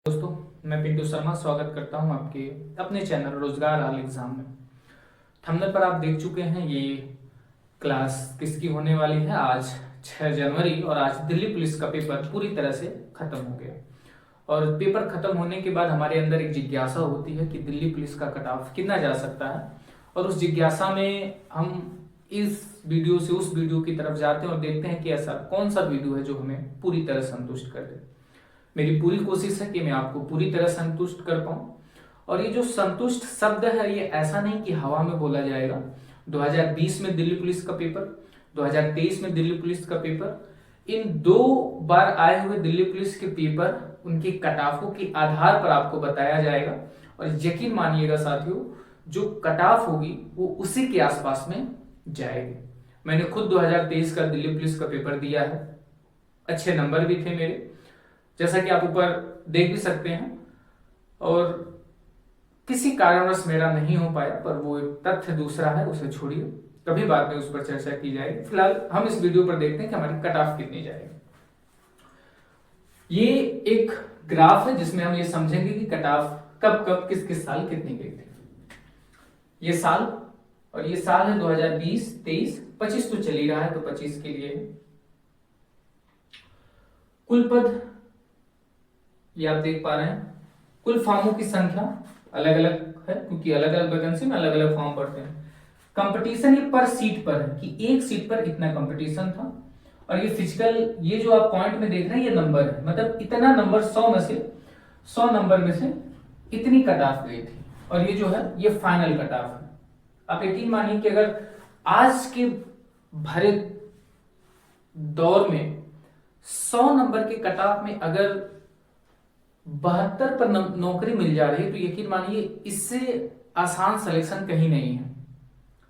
दोस्तों, मैं पिंटू शर्मा स्वागत करता हूं आपके अपने चैनल रोजगार आल एग्जाम में। थंबनेल पर आप देख चुके हैं ये क्लास किसकी होने वाली है। आज 6 जनवरी और आज दिल्ली पुलिस का पेपर पूरी तरह से खत्म हो गया। और पेपर खत्म होने के बाद हमारे अंदर एक जिज्ञासा होती है कि दिल्ली पुलिस का कट ऑफ कितना जा सकता है, और उस जिज्ञासा में हम इस वीडियो से उस वीडियो की तरफ जाते हैं और देखते हैं कि ऐसा कौन सा वीडियो है जो हमें पूरी तरह संतुष्ट कर दे। मेरी पूरी कोशिश है कि मैं आपको पूरी तरह संतुष्ट कर पाऊं। और ये जो संतुष्ट शब्द है ये ऐसा नहीं कि हवा में बोला जाएगा। 2020 में दिल्ली पुलिस का पेपर, 2023 में दिल्ली पुलिस का पेपर, इन 2 बार आए हुए दिल्ली पुलिस के पेपर उनकी कट ऑफों के आधार पर आपको बताया जाएगा। और यकीन मानिएगा साथियों, जो कट ऑफ होगी वो उसी के आसपास में जाएगी। मैंने खुद 2023 का दिल्ली पुलिस का पेपर दिया है, अच्छे नंबर भी थे मेरे, जैसा कि आप ऊपर देख भी सकते हैं। और किसी कारणवश मेरा नहीं हो पाया, पर वो एक तथ्य दूसरा है, उसे छोड़िए, कभी बाद में उस पर चर्चा की जाएगी। फिलहाल हम इस वीडियो पर देखते हैं कि हमारी कट ऑफ कितनी जाएगी। ये एक ग्राफ है जिसमें हम ये समझेंगे कि कट ऑफ कब कब किस किस साल कितनी गई थी। ये साल, और ये साल है 2020, 23, 25 तो चल ही रहा है, तो 25 के लिए कुल पद ये आप देख पा रहे हैं। कुल फॉर्मों की संख्या अलग अलग है क्योंकि अलग अलग वैकेंसी में अलग अलग फॉर्म पड़ते हैं। कंपटीशन ये पर सीट पर है कि एक सीट पर इतना कंपटीशन था। और ये फिजिकल, ये जो आप पॉइंट में देख रहे हैं ये नंबर है, मतलब इतना नंबर 100 नंबर में से इतनी कट ऑफ गई थी। और ये जो है ये फाइनल कट ऑफ है। आप यकीन मानिए कि अगर आज के भरे दौर में 100 नंबर के कट ऑफ में अगर 72 पर नौकरी मिल जा रही है, तो यकीन मानिए इससे आसान सिलेक्शन कहीं नहीं है।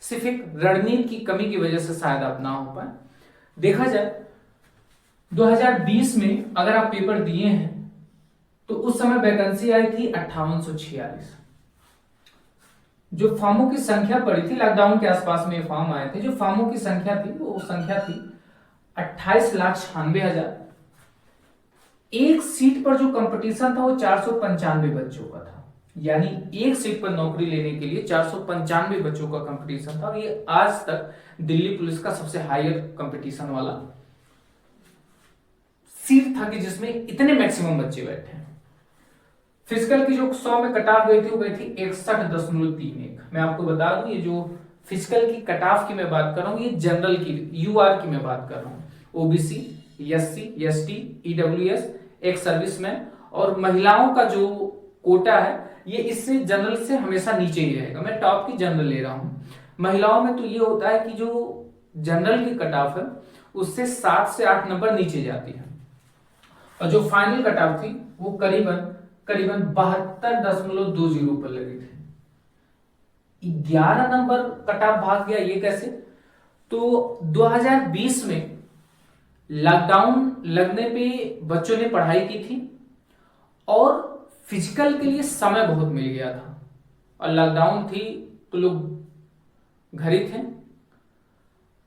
सिर्फ एक रणनीति की कमी की वजह से शायद आप ना हो पाए। देखा जाए 2020 में अगर आप पेपर दिए हैं तो उस समय वैकेंसी आई थी 5846। जो फॉर्मों की संख्या पड़ी थी, लॉकडाउन के आसपास में फॉर्म आए थे, जो फॉर्मों की संख्या थी वो संख्या थी 28,96,000। एक सीट पर जो कंपटीशन था वो 495 बच्चों का था, यानी एक सीट पर नौकरी लेने के लिए 495 बच्चों का कंपटीशन था। और ये आज तक दिल्ली पुलिस का सबसे हायर कंपटीशन वाला सीट था कि जिसमें इतने मैक्सिमम बच्चे बैठे हैं। फिजिकल की जो 100 में कट ऑफ गई थी वो गई थी 61.31। मैं आपको बता दूं, ये जो फिजिकल की कट ऑफ की मैं बात कर रहा हूं, ये जनरल की, यूआर की मैं बात कर रहा हूं। ओबीसी, एससी, एसटी, ईडब्ल्यूएस, एक सर्विसमैन और महिलाओं का जो कोटा है ये इससे जनरल से हमेशा नीचे ही रहेगा। मैं टॉप की जनरल ले रहा हूं। महिलाओं में तो ये होता है कि जो जनरल की कट ऑफ है उससे 7 से 8 नंबर नीचे जाती है। और जो फाइनल कट ऑफ थी वो करीबन 72.20 पर लगी थी। 11 नंबर कट ऑफ भाग गया, ये कैसे? तो 2020 में लॉकडाउन लगने पे बच्चों ने पढ़ाई की थी और फिजिकल के लिए समय बहुत मिल गया था। और लॉकडाउन थी तो लोग घर ही थे,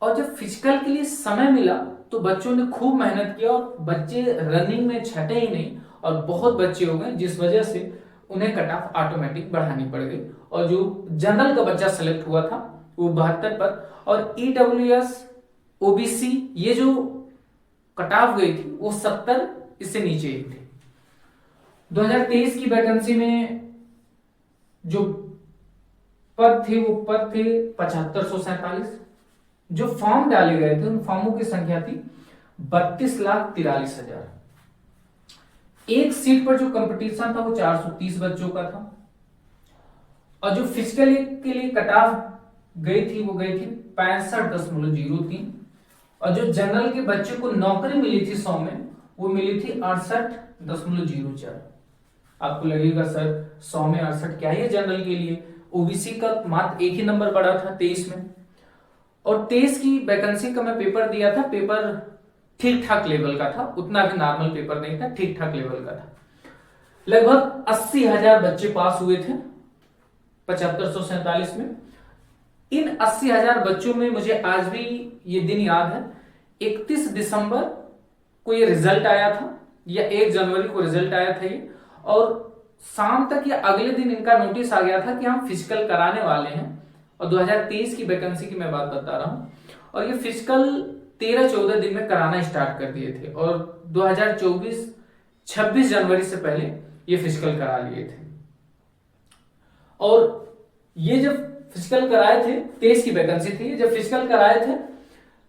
और जब फिजिकल के लिए समय मिला तो बच्चों ने खूब मेहनत किया और बच्चे रनिंग में छटे ही नहीं और बहुत बच्चे हो गए, जिस वजह से उन्हें कट ऑफ ऑटोमेटिक बढ़ानी पड़ गई। और जो जनरल का बच्चा सेलेक्ट हुआ था वो 72 पर, और ईडब्ल्यूएस, ओबीसी ये जो कट ऑफ गई थी वो 70 इससे नीचे ही थी। 2023 की वैकेंसी में जो पद थे वो पद थे 7547। जो फॉर्म डाले गए थे उन फॉर्मों की संख्या थी 32,43,000। एक सीट पर जो कंपटीशन था वो 430 बच्चों का था। और जो फिजिकल के लिए कट ऑफ गई थी वो गई थी 65.03। और जो जनरल के बच्चे को नौकरी मिली थी 100 में वो मिली थी 68.04। आपको लगेगा सर 100 में 68 क्या है जनरल के लिए? ओबीसी का मात्र एक ही नंबर बढ़ा था 23 में। और 23 की वैकेंसी का मैं पेपर दिया था, पेपर ठीक ठाक लेवल का था, उतना भी नॉर्मल पेपर नहीं था, ठीक ठाक लेवल का था। लगभग 80,000 बच्चे पास हुए थे 7547 में। इन 80,000 बच्चों में मुझे आज भी ये दिन याद है, 31 दिसंबर को ये रिजल्ट आया था या 1 जनवरी को रिजल्ट आया था ये। और शाम तक या अगले दिन इनका नोटिस आ गया था कि हम फिजिकल कराने वाले हैं। और 2023 की वैकेंसी की मैं बात बता रहा हूं, और ये फिजिकल 13-14 दिन में कराना स्टार्ट कर दिए थे, और 2024 26 जनवरी से पहले ये फिजिकल करा लिए थे। और ये जब फिजिकल कराए थे, 23 की वैकेंसी थी, जब फिजिकल कराए थे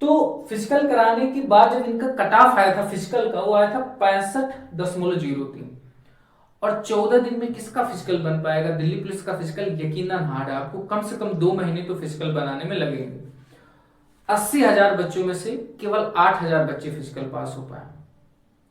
तो फिजिकल कराने के बाद जब इनका कट ऑफ आया था फिजिकल का, वो आया था 65.03, और 14 दिन में किसका फिजिकल बन पाएगा? दिल्ली पुलिस का फिजिकल यकीनन हार्ड है, आपको कम से कम 2 महीने तो फिजिकल बनाने में लगेंगे। 80,000 बच्चों में से केवल 8,000 बच्चे फिजिकल पास हो पाए।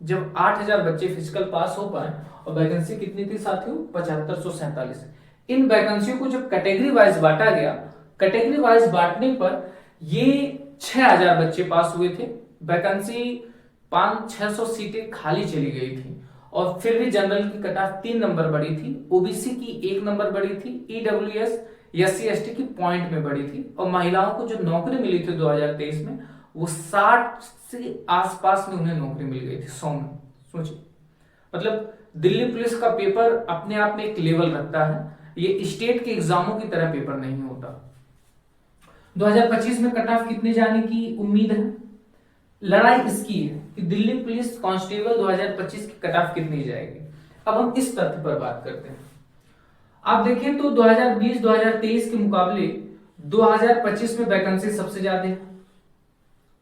जब 8,000 बच्चे फिजिकल पास हो पाए, और वैकेंसी कितनी थी साथियों? 7547। इन वैकेंसियों को जब कैटेगरी वाइज बांटा गया, कैटेगरी वाइज बांटने पर ये 6,000 बच्चे पास हुए थे। वैकेंसी 500-600 सीटें खाली चली गई थी, और फिर भी जनरल की कट ऑफ 3 नंबर बढ़ी थी, ओबीसी की 1 नंबर बढ़ी थी, ईडब्ल्यूएस SC/ST की पॉइंट में बढ़ी थी, और महिलाओं को जो नौकरी मिली थी 2023 में वो 60 से आसपास में उन्हें नौकरी मिल गई थी, 100 में। सोचिए, मतलब दिल्ली पुलिस का पेपर अपने आप में एक लेवल रखता है, ये स्टेट के एग्जामों की तरह पेपर नहीं होता। 2025 में कट ऑफ कितने जाने की उम्मीद है? लड़ाई इसकी है कि दिल्ली पुलिस कांस्टेबल 2025 की कट ऑफ कितनी जाएगी। अब हम इस तथ्य पर बात करते हैं। आप देखें तो 2020-2023 के मुकाबले 2025 में वैकेंसी सबसे ज्यादा है,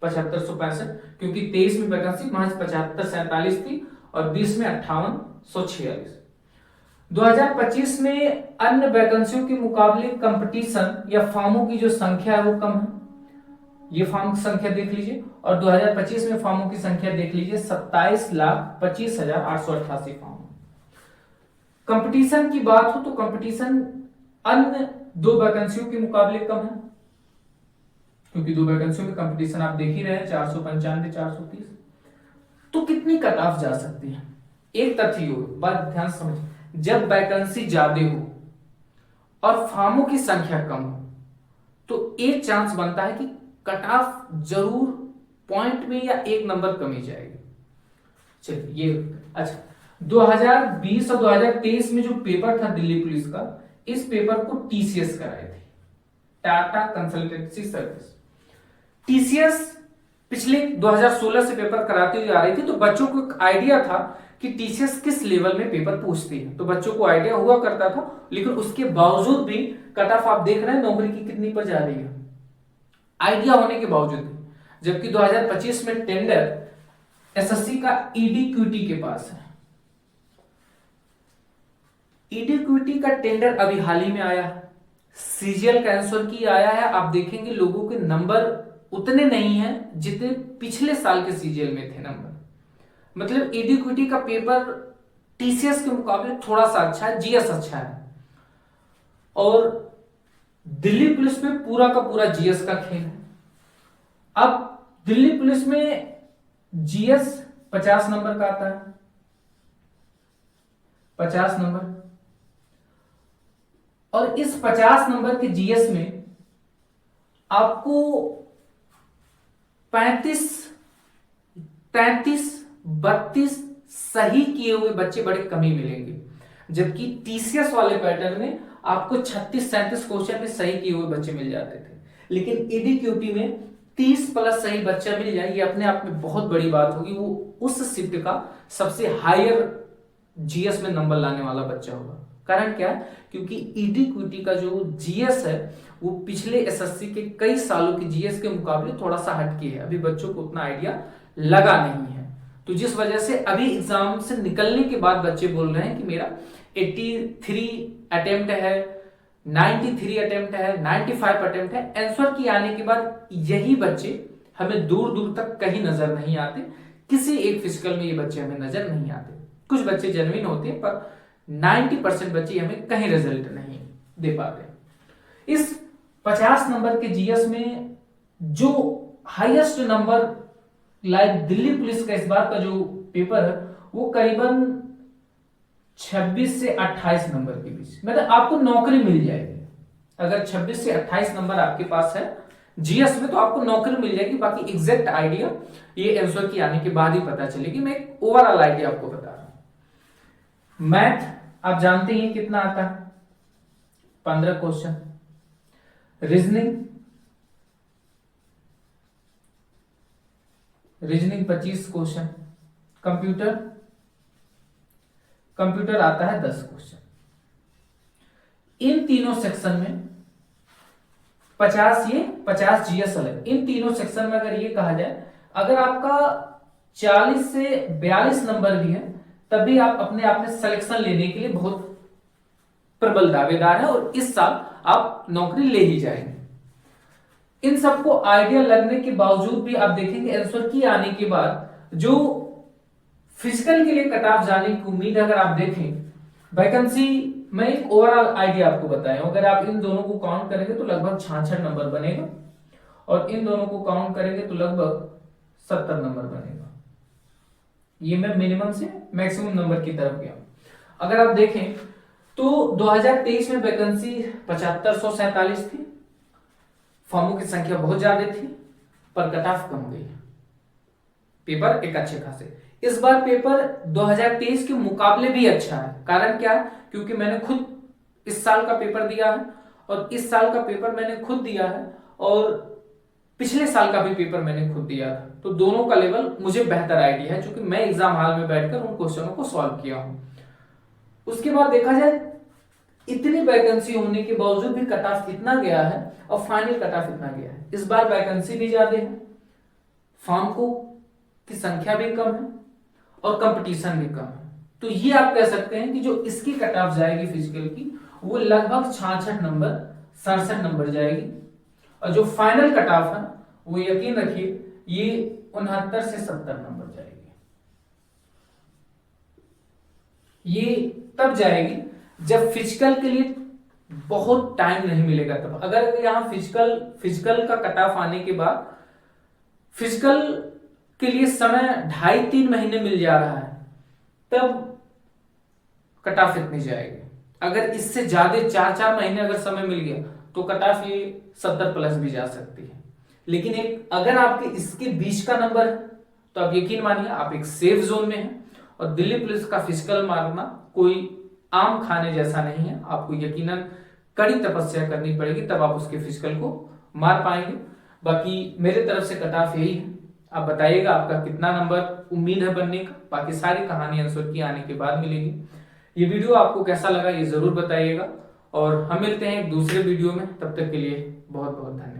7565, क्योंकि 23 में वैकेंसी महज 7547 थी और 20 में 5846। 2025 में अन्य वैकेंसियों के मुकाबले कंपटीशन या फॉर्मों की जो संख्या है वो कम है। ये फॉर्म की संख्या देख लीजिए, और 2025 में फॉर्मों की संख्या देख लीजिए 27,25,888 फॉर्म। कंपटीशन की बात हो तो कंपटीशन अन्य 2 वैकेंसियों के मुकाबले कम है, क्योंकि 2 वैकेंसियों में कंपटीशन आप देख ही रहे हैं, 495, 430। तो कितनी कट ऑफ जा सकती है? एक तथ्य हो, बात ध्यान से समझिए, जब वैकेंसी ज्यादा हो और फॉर्मों की संख्या कम हो तो एक चांस बनता है कि कट ऑफ जरूर पॉइंट में या 1 नंबर कमी जाएगी। चलिए ये अच्छा, 2020 और 2023 में जो पेपर था दिल्ली पुलिस का, इस पेपर को टीसीएस कराई थी, टाटा कंसल्टेंसी सर्विस। टीसीएस पिछले 2016 से पेपर कराती हुई आ रही थी, तो बच्चों को एक आइडिया था कि टीसीएस किस लेवल में पेपर पूछती है, तो बच्चों को आइडिया हुआ करता था। लेकिन उसके बावजूद भी कट ऑफ आप देख रहे हैं नौकरी की कितनी पर जा रही है, आइडिया होने के बावजूद भी। जबकि 2025 में टेंडर एसएससी का ईडीक्यूटी के पास है। ईडीक्यूटी का टेंडर अभी हाल ही में आया है, सीजीएल का आंसर की आया है। आप देखेंगे लोगों के नंबर उतने नहीं हैं जितने पिछले साल के सीजीएल में थे नंबर। मतलब ईडीक्यूटी का पेपर टीसीएस के मुकाबले थोड़ा सा अच्छा है, जीएस अच्छा है। और दिल्ली पुलिस में पूरा का पूरा जीएस का खेल है। अब दिल्ली पुलिस में जीएस 50 नंबर का आता है, 50 नंबर, और इस 50 नंबर के जीएस में आपको 35, 33, 32 सही किए हुए बच्चे बड़े कमी मिलेंगे। जबकि टीसीएस वाले पैटर्न में आपको 36-37 क्वेश्चन में सही किए हुए बच्चे मिल जाते थे। लेकिन ईडीक्यूटी में 30 प्लस सही बच्चा मिल जाए, ये अपने आप में बहुत बड़ी बात होगी। वो उस शिफ्ट का सबसे हायर जीएस में नंबर लाने वाला बच्चा होगा। कारण क्या है? क्योंकि ईडीक्यूटी का जो जीएस है वो पिछले एसएससी के कई सालों के जीएस के मुकाबले थोड़ा सा हटके है, अभी बच्चों को उतना आइडिया लगा नहीं है। तो जिस वजह से अभी एग्जाम से निकलने के बाद बच्चे बोल रहे हैं कि मेरा 83 अटेम्प्ट है, 93 अटेम्प्ट है, 95 अटेम्प्ट है। आंसर की आने के बाद यही बच्चे हमें दूर दूर तक कहीं नजर नहीं आते, किसी एक फिजिकल में ये बच्चे हमें नजर नहीं आते। कुछ बच्चे जेन्युइन होते हैं पर 90% बच्चे हमें कहीं रिजल्ट नहीं दे पाते। इस 50 नंबर के जीएस में जो highest number like Delhi police का इस बार का जो पेपर है वो करीबन 26 से 28 नंबर के बीच, मतलब आपको नौकरी मिल जाएगी। अगर 26 से 28 नंबर आपके पास है जीएस में तो आपको नौकरी मिल जाएगी। बाकी एग्जैक्ट आइडिया ये आंसर की आने के बाद ही पता चलेगी। मैं एक ओवरऑल आइडिया आपको बता रहा हूं। मैथ आप जानते हैं कितना आता है, 15 क्वेश्चन। Reasoning 25 question. कंप्यूटर आता है 10 क्वेश्चन। इन तीनों सेक्शन में 50 जीएस अलग। इन तीनों सेक्शन में अगर ये कहा जाए, अगर आपका 40 से 42 नंबर भी है तब भी आप अपने आप में सिलेक्शन लेने के लिए बहुत प्रबल दावेदार है और इस साल आप नौकरी ले ही जाएंगे। इन सबको आइडिया लगने के बावजूद भी आप देखेंगे आंसर की आने के बाद जो फिजिकल के लिए कट ऑफ जाने की उम्मीद, अगर आप देखें वैकेंसी में एक ओवरऑल आइडिया आपको बताया, अगर आप इन दोनों को काउंट करेंगे तो लगभग 66 नंबर बनेगा और इन दोनों को काउंट करेंगे तो लगभग 70 नंबर बनेगा। ये मैं मिनिमम से मैक्सिमम नंबर की तरफ गया। अगर आप देखें तो 2023 में वैकेंसी 7547 थी, फॉर्मों की संख्या बहुत ज्यादा थी पर कट ऑफ कम गई। पेपर एक अच्छे खासे, इस बार पेपर 2023 के मुकाबले भी अच्छा है। कारण क्या है? क्योंकि मैंने खुद इस साल का पेपर दिया है और इस साल का पेपर मैंने खुद दिया है और पिछले साल का भी पेपर मैंने खुद दिया था, तो दोनों का लेवल मुझे बेहतर आइडिया है क्योंकि मैं एग्जाम हॉल में बैठकर उन क्वेश्चनों को सॉल्व किया हूं। उसके बाद देखा जाए इतनी वैकेंसी होने के बावजूद भी कट ऑफ इतना गया है और फाइनल कट ऑफ इतना गया है। इस बार वैकेंसी भी ज्यादा है, फॉर्म को की संख्या भी कम है और कंपटीशन भी कम है। तो ये आप कह सकते हैं कि जो इसकी कट ऑफ जाएगी फिजिकल की वो लगभग 66 नंबर 67 नंबर जाएगी और जो फाइनल कट ऑफ है वो यकीन रखिए ये 69 से 70 नंबर जाएगी। ये तब जाएगी जब फिजिकल के लिए बहुत टाइम नहीं मिलेगा। तब अगर यहां फिजिकल का कट ऑफ आने के बाद फिजिकल के लिए समय 2.5-3 महीने मिल जा रहा है तब कट ऑफ इतनी जाएगी। अगर इससे ज्यादा 4-4 महीने अगर समय मिल गया तो कट ऑफ ये 70 प्लस भी जा सकती है। लेकिन एक अगर आपके इसके बीच का नंबर है तो आप यकीन मानिए आप एक सेफ जोन में हैं और दिल्ली पुलिस का फिजिकल मारना कोई आम खाने जैसा नहीं है। आपको यकीनन कड़ी तपस्या करनी पड़ेगी तब आप उसके फिजिकल को मार पाएंगे। बाकी मेरे तरफ से कट ऑफ यही है। आप बताइएगा आपका कितना नंबर उम्मीद है बनने का। बाकी सारी कहानी आंसर की आने के बाद मिलेगी। ये वीडियो आपको कैसा लगा ये जरूर बताइएगा और हम मिलते हैं एक दूसरे वीडियो में। तब तक के लिए बहुत बहुत धन्यवाद।